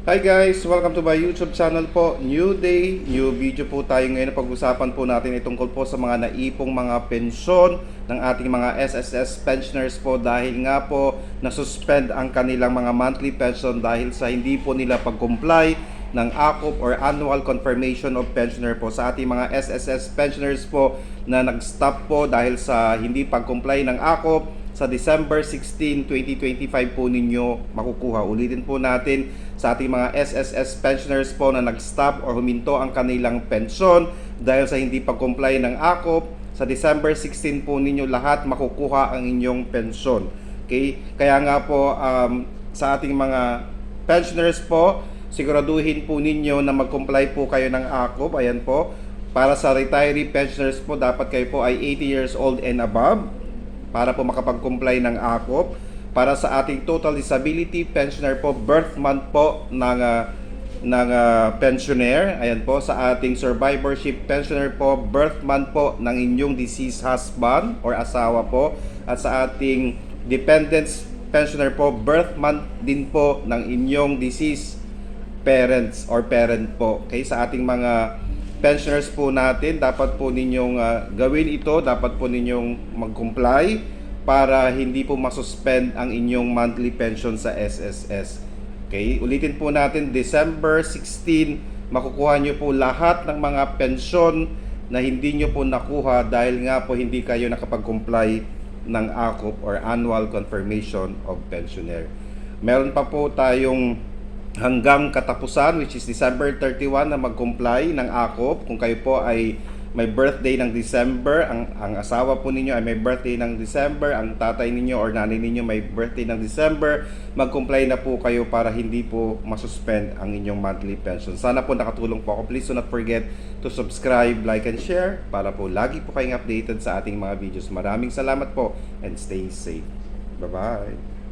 Hi guys! Welcome to my YouTube channel po. New day, new video po tayo ngayon. Pag-usapan po natin itungkol po sa mga naipong mga pensyon ng ating mga SSS pensioners po dahil nga po nasuspend ang kanilang mga monthly pension dahil sa hindi po nila pag-comply ng AKOP or Annual Confirmation of Pensioner po sa ating mga SSS pensioners po na nag-stop po dahil sa hindi pag-comply ng AKOP. Sa December 16, 2025 po ninyo makukuha. Ulitin po natin sa ating mga SSS pensioners po na nag-stop or huminto ang kanilang pensyon dahil sa hindi pag-comply ng AKOP. Sa December 16 po ninyo lahat makukuha ang inyong pensyon. Okay? Kaya nga po sa ating mga pensioners po, siguraduhin po ninyo na mag-comply po kayo ng AKOP. Ayan po. Para sa retiree pensioners po, dapat kayo po ay 80 years old and above para po makapag-comply ng AKOP. Para sa ating total disability pensioner po, birth month po ng pensioner. Ayan po, sa ating survivorship pensioner po, birth month po ng inyong deceased husband or asawa po. At sa ating dependents pensioner po, birth month din po ng inyong deceased parents or parent po. Okay, sa ating mga pensioners po natin, dapat po ninyong gawin ito, dapat po ninyong mag-comply para hindi po masuspend ang inyong monthly pension sa SSS. Okay, ulitin po natin, December 16, makukuha nyo po lahat ng mga pensyon na hindi nyo po nakuha dahil nga po hindi kayo nakapag-comply ng AKOP or Annual Confirmation of Pensioner. Meron pa po tayong hanggang katapusan, which is December 31 na mag-comply ng AKOP. Kung kayo po ay may birthday ng December, ang asawa po ninyo ay may birthday ng December, ang tatay ninyo or nanay ninyo may birthday ng December, mag-comply na po kayo para hindi po masuspend ang inyong monthly pension. Sana po nakatulong po ako. Please do not forget to subscribe, like, and share para po lagi po kayong updated sa ating mga videos. Maraming salamat po and stay safe. Bye-bye!